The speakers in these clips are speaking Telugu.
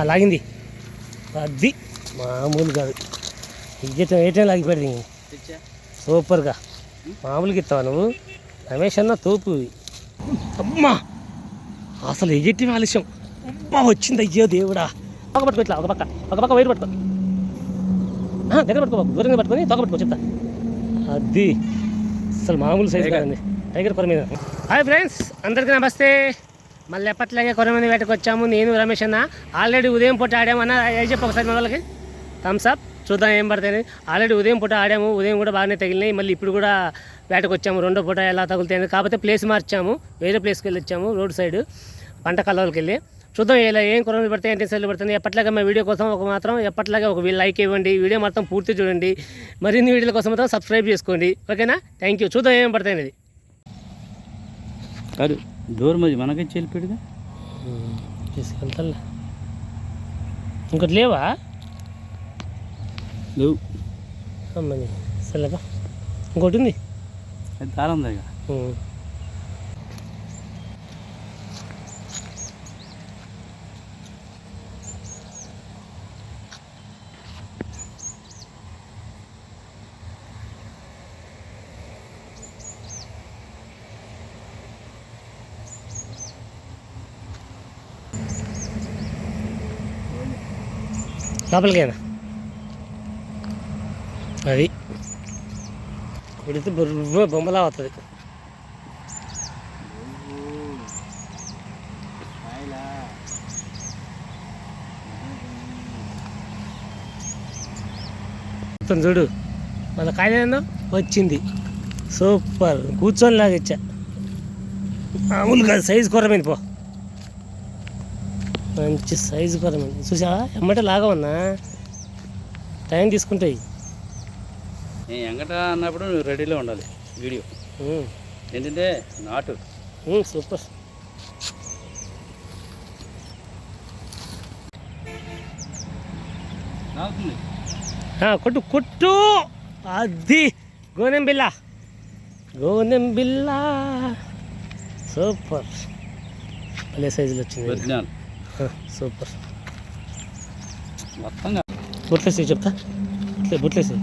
లాగింది. అది మామూలు కాదు. ఏటం లాగిపోయింది సూపర్గా. మామూలుగా ఇస్తావా నువ్వు? రమేష్ అన్న తోపు. అమ్మా అసలు ఎజెట్టి ఆలస్యం. అబ్బా వచ్చింది. అయ్యో దేవుడా. తోక పట్టుకో, ఇట్లా ఒక పక్క వైరు పట్టుకో. దగ్గర పట్టుకో, దూరంగా పట్టుకొని తోక పట్టుకో చెప్తా. అది అసలు మామూలు సైజు కాదండి. టైగర్ కొర మీద. హాయ్ ఫ్రెండ్స్, అందరికీ నమస్తే. మళ్ళీ ఎప్పట్లాగే కొరమంది వేటకు వచ్చాము. నేను రమేష్ అన్న. ఆల్రెడీ ఉదయం పూట ఆడాము అన్న. చెప్పు ఒకసారి మన వాళ్ళకి థమ్స్ అప్. చూద్దాం ఏం పడతాయి. ఆల్రెడీ ఉదయం పూట ఆడాము. ఉదయం కూడా బాగానే తగిలినాయి. మళ్ళీ ఇప్పుడు కూడా వేటకు వచ్చాము. రెండో పూట ఎలా తగులుతాయి. కాకపోతే ప్లేస్ మార్చాము. వేరే ప్లేస్కి వెళ్ళి వచ్చాము. రోడ్ సైడ్ పంట కళ్ళకి వెళ్ళి చూద్దాం ఇలా ఏం కొరమలు పడతాయి, ఏంటి సైడ్లు పడుతుంది. ఎప్పట్లాగా మా వీడియో కోసం ఎప్పట్లాగా ఒక లైక్ ఇవ్వండి. వీడియో మొత్తం పూర్తి చూడండి. మరిన్ని వీడియోల కోసం మాత్రం సబ్స్క్రైబ్ చేసుకోండి. ఓకేనా? Thank you. చూద్దాం ఏం పడతాయి అనేది. కాదు డోర్ మరి మనకే చెల్లిపెడుగా తీసుకెళ్తా. ఇంకోటి లేవా? లేవు. అమ్మని సరేగా ఇంకోటి ఉంది. అది తాళం దగ్గర. లోపలికేనా? అది కుడితే బొమ్మలా అవుతుంది. చూడు మళ్ళీ కాయలేదో వచ్చింది. సూపర్. కూర్చొని లాగిచ్చా. మామూలుగా సైజు కొరమైంది. పో మంచి సైజు కొరమైంది. చూసావా? ఎమ్మటే లాగా ఉన్నా టైం తీసుకుంటాయి. ఎంగట అన్నప్పుడు నువ్వు రెడీలో ఉండాలి. వీడియో ఏంటంటే నాటు సూపర్. కొట్టు కొట్టు. అది గోనెం బిల్ల సూపర్. అదే సైజులో వచ్చింది. సూపర్. మొత్తంగా బుట్లేసి చెప్తా. బుట్లేసి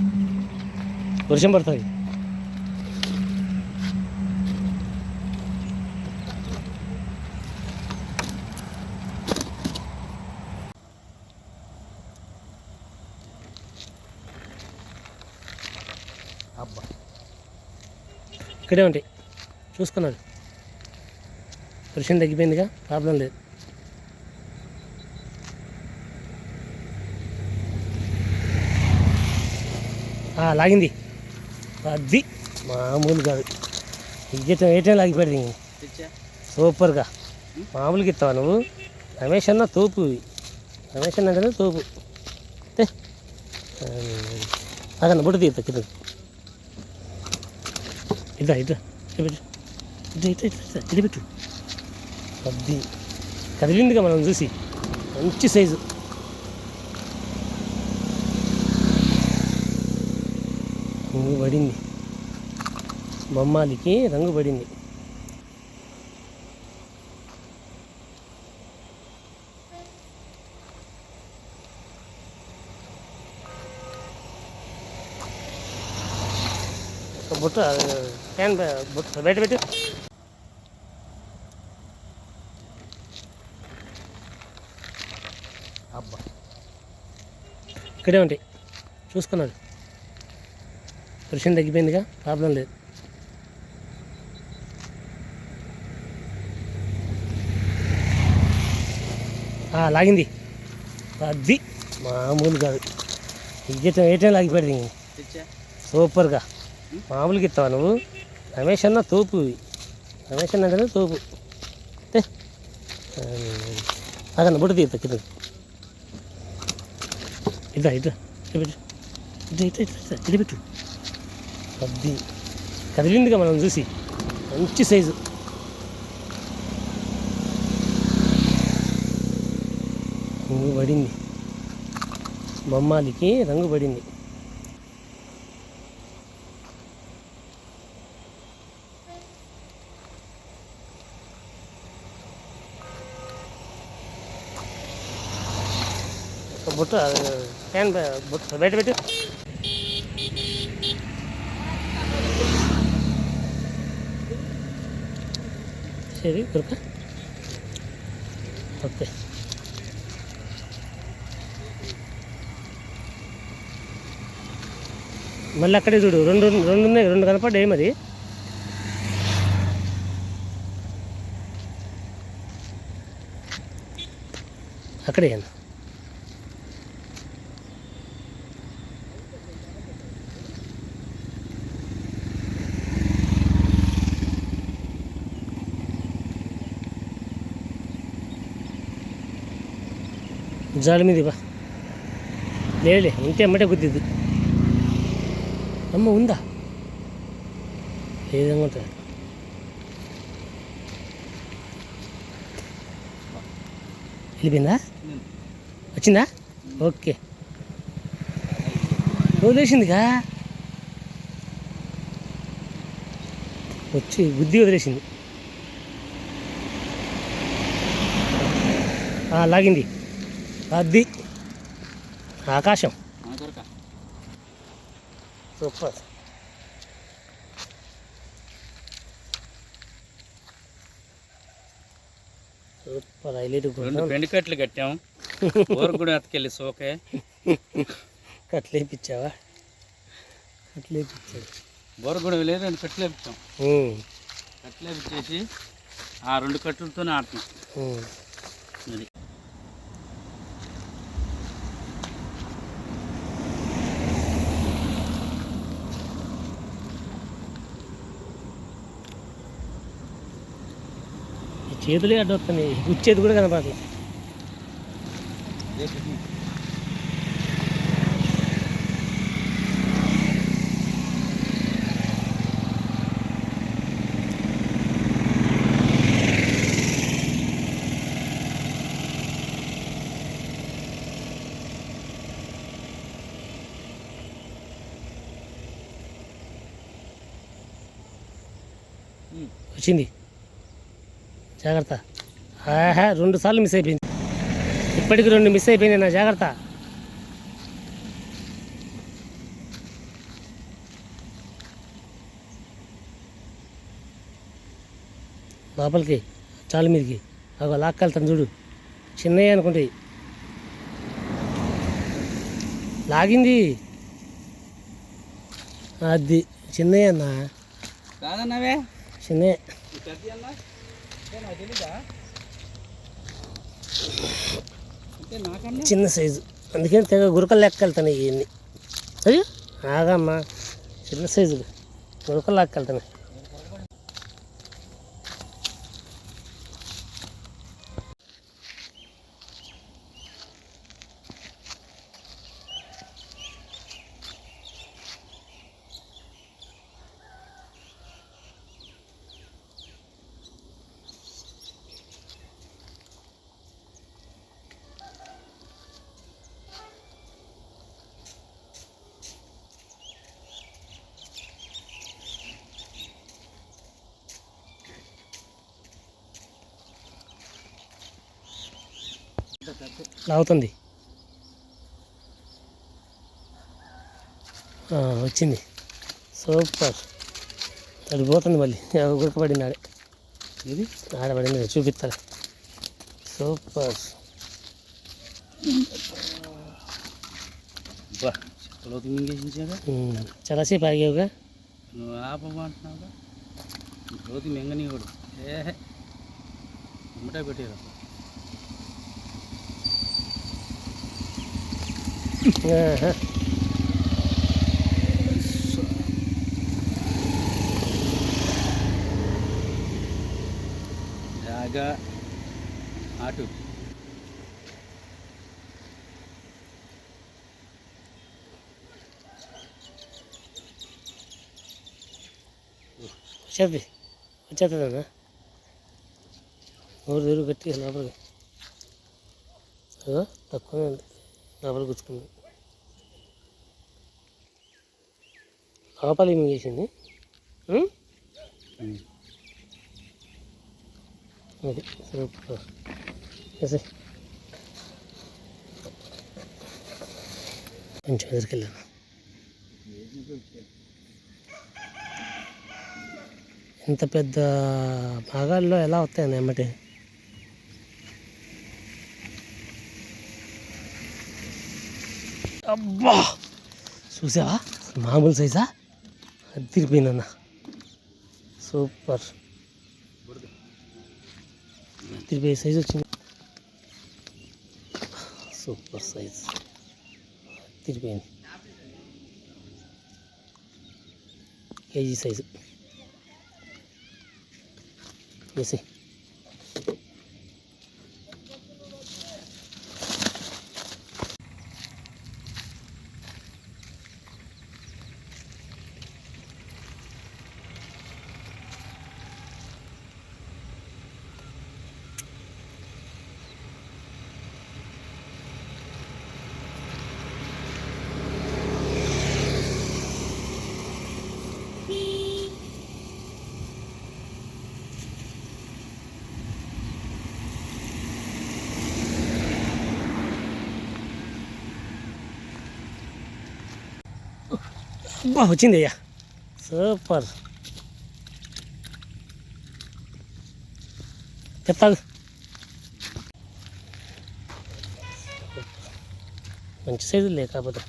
వర్షం పడుతుంది. అబ్బా ఇక్కడే ఉంటాయి. చూసుకున్నాడు. వర్షం తగ్గిపోయిందిగా, ప్రాబ్లం లేదు. లాగింది. అది మామూలు కాదు. ఏటం లాగిపోయింది సూపర్గా. మామూలుగా ఇస్తావా నువ్వు? రమేష్ అన్న తోపు. రమేష్ అన్న అంటే తోపు. అదన్న బుట్ట తీస్తా కింద. ఇట్లా పెట్టు. అది కదిలిందిగా మనం చూసి. మంచి సైజు. రంగు పడింది. బొమ్మాలికి రంగు పడింది. బుట్ట ఫ్యాన్ బయట పెట్టు. అబ్బా ఇక్కడే ఉంటాయి. చూసుకున్నాడు. వర్షం తగ్గిపోయిందిగా, ప్రాబ్లం లేదు. లాగింది. అది మామూలు కాదు. ఏటం లాగిపోయింది సూపర్గా. మామూలుగా ఇస్తావా నువ్వు? రమేష్ అన్న తోపు. రమేష్ అన్న అంటే తోపు. అదన్న బుట్ట తీస్తా కింద. ఇట్లా పెట్టు. అది కదిలిందిగా మనం చూసి. మంచి సైజు. రంగు పడింది. బొమ్మాలికి రంగు పడింది. బుట్ట ఫ్యాన్ బుట్ట బయట పెట్టు. సరే దొరక. ఓకే, మళ్ళీ అక్కడే చూడు, రెండు రెండు ఉన్నాయి, రెండు కనపడ్డాయి. మరి అక్కడే జాలి మీద బా. లేలే ఉంటే అమ్మటే గుద్దిద్దు. అమ్మ ఉందా? ఏ విధంగా ఉంటుంది? వెళ్ళిపోయిందా? వచ్చిందా? ఓకే, వదిలేసిందిగా. వచ్చి బుద్ధి వదిలేసింది. లాగింది. అది ఆకాశం. సూపర్. Super highlight. రెండు పెండి కట్లు కట్టాము. ఊరు కూడా అతకెళ్ళి సోకే కట్లేపించావా? కట్లేపించాడు. బోర కూడా లేదు, రెండు కట్లేపించాం. కట్లేపించేసి ఆ రెండు కట్టులతోనే ఆడుతున్నాం. అది చేతులే అడ్డొస్తున్నాయి, గుచ్చేది కూడా కనపడలేదు. వచ్చింది, జాగ్రత్త. రెండు సార్లు మిస్ అయిపోయింది. ఇప్పటికి రెండు మిస్ అయిపోయింది నా, జాగ్రత్త. లోపలికి చాలు మీదకి అగో లాక్కెళ్తాను చూడు. చిన్నయ్య అనుకుంటే లాగింది. అది చిన్నయ్య అన్న, కాదన్నావే చిన్నయ్య. చిన్న సైజు, అందుకని తెగ గురకలు లెక్కెళ్తాయి ఇవన్నీ. అయ్యో ఆగమ్మా, చిన్న సైజులు గురకలు లెక్కెళ్తాయి. లాగుతుంది. వచ్చింది. సూపర్. పడిపోతుంది మళ్ళీ, గురకపడింది ఆడే. ఇది ఆడపడింది, చూపిస్తాను. సూపర్. చాలాసేపు ఆగావుగా. నువ్వు ఆపమంటున్నావుగా, రోజు మెంగని కూడా అమ్మటే పెట్టారు. జాగా ఆటు. చెప్పి వచ్చేస్తుందన్నా, ఊరు దూరు కట్టి లోపలికి. తక్కువ లోపలికి కూర్చుకుంది. లోపల ఏమి చేసింది అది. సూపర్. కొంచెం ఎదురుకెళ్ళాను. ఇంత పెద్ద భాగాల్లో ఎలా వస్తాయని ఎమ్మటి అబ్బా చూసావా మామూలు సైజా అదిరిపోయిందన్న సూపర్ అదిరిపోయే సైజు వచ్చింది సూపర్ సైజ్ అదిరిపోయింది కేజీ సైజు వేసి అబ్బా వచ్చింది అయ్యా సూపర్ చెప్తాను మంచి సైజు లేకపోతే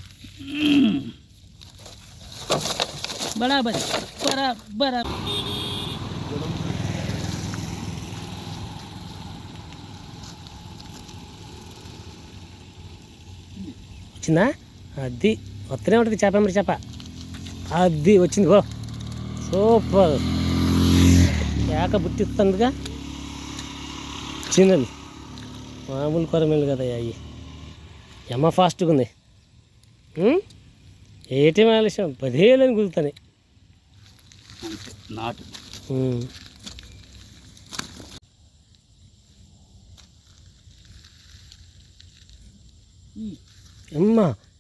బరాబర్ బరాబర్ వచ్చిందా అది వస్తూనే ఉంటుంది చేప మరి చేప అది వచ్చింది గో సూపర్ కేక బుట్టిస్తుందిగా చిన్నది మామూలు కొరమేలు కదా అవి ఎమ్మ ఫాస్ట్గా ఉంది ఏటీఎం ఆలస్యం 10 కుదురుతాయి నాటు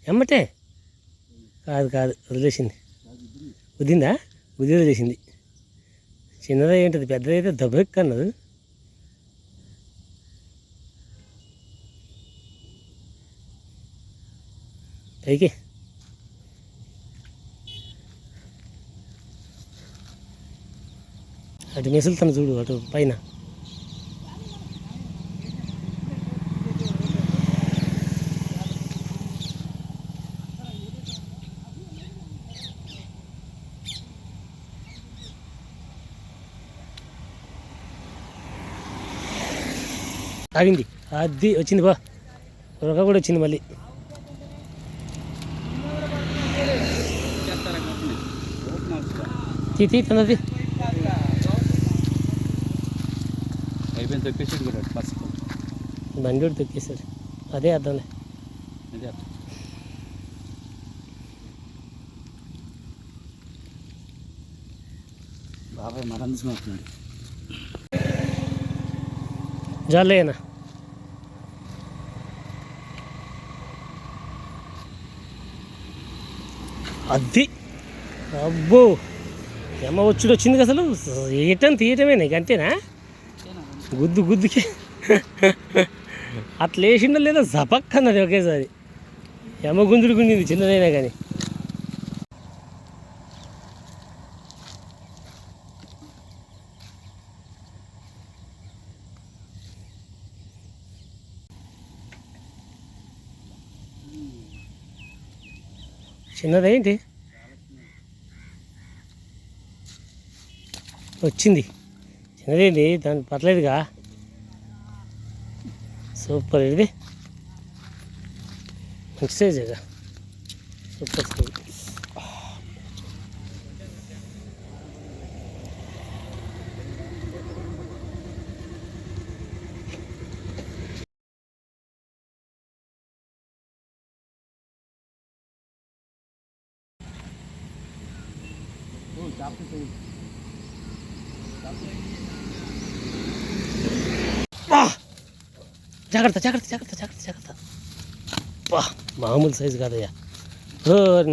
ఎమ్మటే కాదు వదిలేసింది గుద్దిందా గుద్ది వదిలేసింది చిన్నది ఏంటది పెద్దదైతే దెబ్బెక్కన్నది పైకి అటు మెసులుతాను చూడు అటు పైన ఆగింది అది వచ్చింది బా ఉరక కూడా వచ్చింది మళ్ళీ తీ తనది అయిపోయింది తొక్కేసాడు కూడా ఫస్ట్ బండి కూడా తొక్కేసాడు అదే అర్థంలే అదే బాబాయ్ మరణం తీసుకున్నాడు జాలేనా అది అబ్బో ఏమ వచ్చుడు వచ్చింది అసలు ఏటని తీయటమే నీకు అంతేనా గుద్దుకి అట్లా వేసిండో లేదా జపక్ అన్నది ఒకేసారి ఎమ గుంజుడు గుంజింది చిన్నదైనా కానీ చిన్నదేంటి వచ్చింది చిన్నదేంటి దాని పర్లేదుగా సూపర్ ఇది మంచి సైజేగా సూపర్ సైజ్ జాగ్రత్త బా మామూలు సైజు కాదయ్యా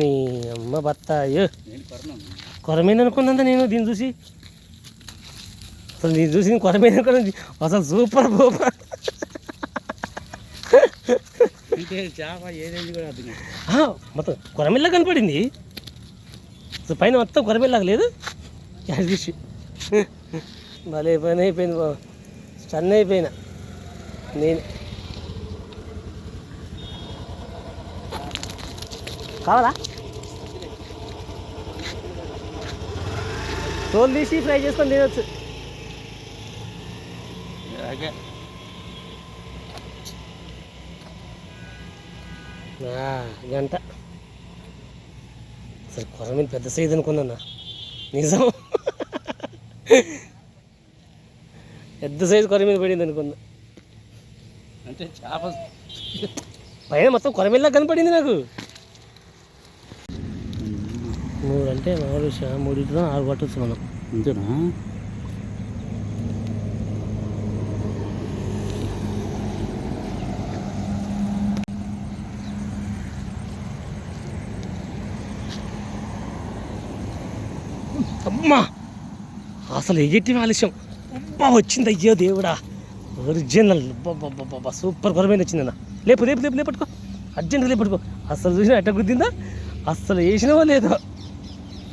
నీ అమ్మ బత్త అయ్యో కొరమేను అనుకున్నా నేను దీన్ని చూసి అసలు దీన్ని చూసి నేను కొరమేను అనుకున్నా అసలు సూపర్ చేప ఏదేంది కూడా అర్థం కాదు. మొత్తం కొరమిల్లా కనపడింది. అసలు పైన మొత్తం కొరమిల్లాగా లేదు. యాదృష్ భలే పని అయిపోయింది బాబు. స్టన్ అయిపోయినా నేను. కావాలా తోలు తీసి ఫ్రై చేసుకొని తినొచ్చు. అలాగే గంట అసలు కొరమీన పెద్ద సైజు అనుకున్నా. నిజం పెద్ద సైజు కొరమీన పడింది అనుకున్నా. అంటే చేప పైన మొత్తం కొరమీనలా కనపడింది నాకు. 3 అంటే మామూలు 3 6 పట్టవచ్చు మనం. అంతేనా? అమ్మా అసలు ఎగిటి ఆలస్యం. అబ్బా వచ్చింది, అయ్యో దేవుడా, ఒరిజినల్. బాబా సూపర్ కొరమైన వచ్చిందన్న. లేపు లేపు లేపు లేపట్టుకో, అర్జెంట్గా లేపట్టుకో. అసలు చూసినా ఎట్ట గుద్దిందా, అసలు వేసినావో లేదో.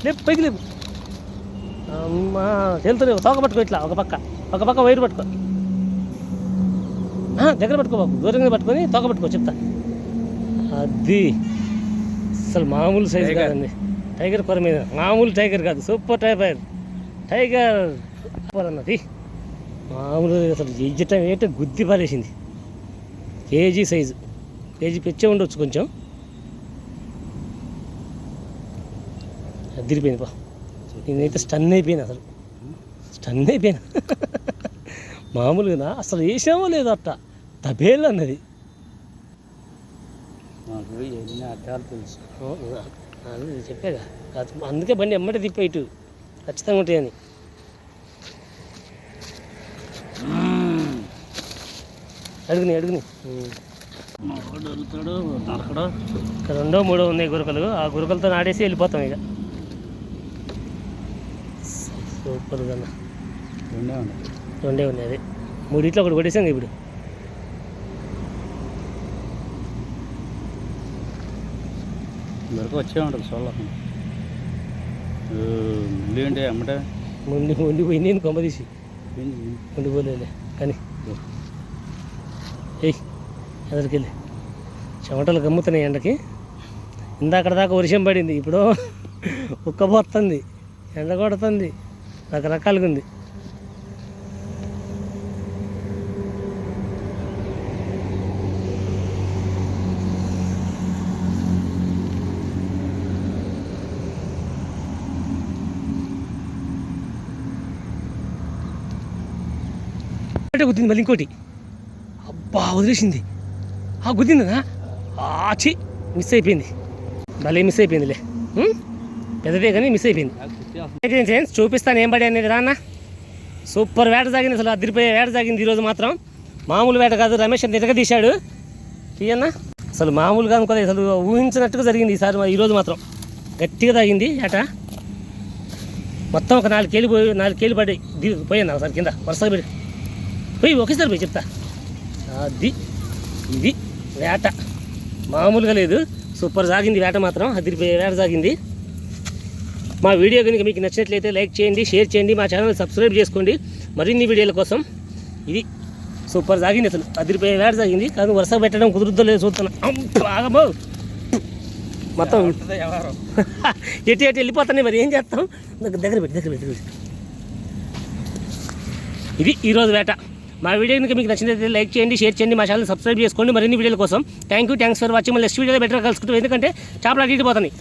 లేపు పైకి లేపు. అమ్మా వెళ్తున్నావు, తోక పట్టుకో, ఇట్లా ఒక పక్క వైరు పట్టుకో. దగ్గర పట్టుకో బాబు, దూరంగా పట్టుకొని తోక పట్టుకో, చెప్తా. అది అసలు మామూలు సైజు కాదండి. టైగర్ కొరమీన, మామూలు టైగర్ కాదు, సూపర్ టైగర్ సూపర్ అన్నది. మామూలు అసలు ఎజ్జటం ఏంటో గుద్ది పారేసింది. కేజీ సైజు, కేజీ పెచ్చే ఉండొచ్చు కొంచెం. అదిరిపోయింది బా. నేనైతే స్టన్ అయిపోయినా, అసలు స్టన్ అయిపోయినా. మామూలుగా అసలు వేసామో లేదో అట్ట తబేలు అన్నది. నాకు ఎన్ని అర్థాలు తెలుసు. అది చెప్పాగా, అందుకే బండి ఎమ్మటే తిప్పే ఇటు ఖచ్చితంగా ఉంటాయని. అడుగుని దొరుకుతాడు దొరకడు. ఇక్కడ 2 3 ఉన్నాయి గురకలు. ఆ గురకలతో ఆడేసి వెళ్ళిపోతాం ఇక. సూపర్గా రెండే ఉన్నాయి. అదే 3 ఒకటి కొట్టేసాం ఇప్పుడు. దొరక వచ్చే ఉంటుంది సోళ్ళకి. మళ్ళీ ఏంటి అమ్మటే ఉండిపోయింది. నేను కొమ్మ తీసి ఉండిపోలే కానీ ఎదరికెళ్ళి చెమటలు గమ్ముతున్నాయి ఎండకి. ఇందాకడ దాకా వర్షం పడింది, ఇప్పుడు ఉక్కబోతుంది, ఎండ కొడుతుంది, రకరకాలుగా ఉంది. గుద్దింది మళ్ళీ ఇంకోటి. అబ్బా వదిలేసింది. గుద్దిందా? ఆచి మిస్ అయిపోయింది, భలే మిస్ అయిపోయిందిలే. పెద్దదే కానీ మిస్ అయిపోయింది. ఫ్రెండ్స్ చూపిస్తాను ఏం పడి అనేది రాన్న. సూపర్ వేట సాగింది, అసలు అదిరిపోయే వేట సాగింది ఈరోజు మాత్రం. మామూలు వేట కాదు, రమేష్ అంత ఎదగ తీశాడు. తీయన్నా అసలు మామూలుగా అనుకోలేదు, అసలు ఊహించినట్టుగా జరిగింది ఈసారి. ఈరోజు మాత్రం గట్టిగా తాగింది వేట. మొత్తం ఒక 4 కేలు పడి పోయాను ఒకసారి కింద వరుసగా పెట్టి పోయి ఒకేసారి పోయి చెప్తా. అది ఇది వేట మామూలుగా లేదు, సూపర్ సాగింది వేట మాత్రం. అదిరిపోయే వేట సాగింది. మా వీడియో కనుక మీకు నచ్చినట్లయితే లైక్ చేయండి, షేర్ చేయండి, మా ఛానల్ సబ్స్క్రైబ్ చేసుకోండి మరిన్ని వీడియోల కోసం. ఇది సూపర్ సాగింది, అసలు అదిరిపోయే వేట సాగింది. కానీ వరుస పెట్టడం కుదురుద్దో లేదు చూస్తున్నా. బాగా మొత్తం ఎటు వెళ్ళిపోతానే, మరి ఏం చేస్తాం. దగ్గర పెట్టి ఇది ఈరోజు వేట. మా వీడియో కనుక మీకు నచ్చినట్లయితే లైక్ చేయండి, షేర్ చేయండి, మా ఛానల్ సబ్స్క్రైబ్ చేసుకోండి మరిన్ని వీడియోల కోసం. Thanks for watching. మళ్ళీ నెక్స్ట్ వీడియోలో బెటర్ కలుసుకుంటాం, ఎందుకంటే చేపలు అడిగిపోతాయి.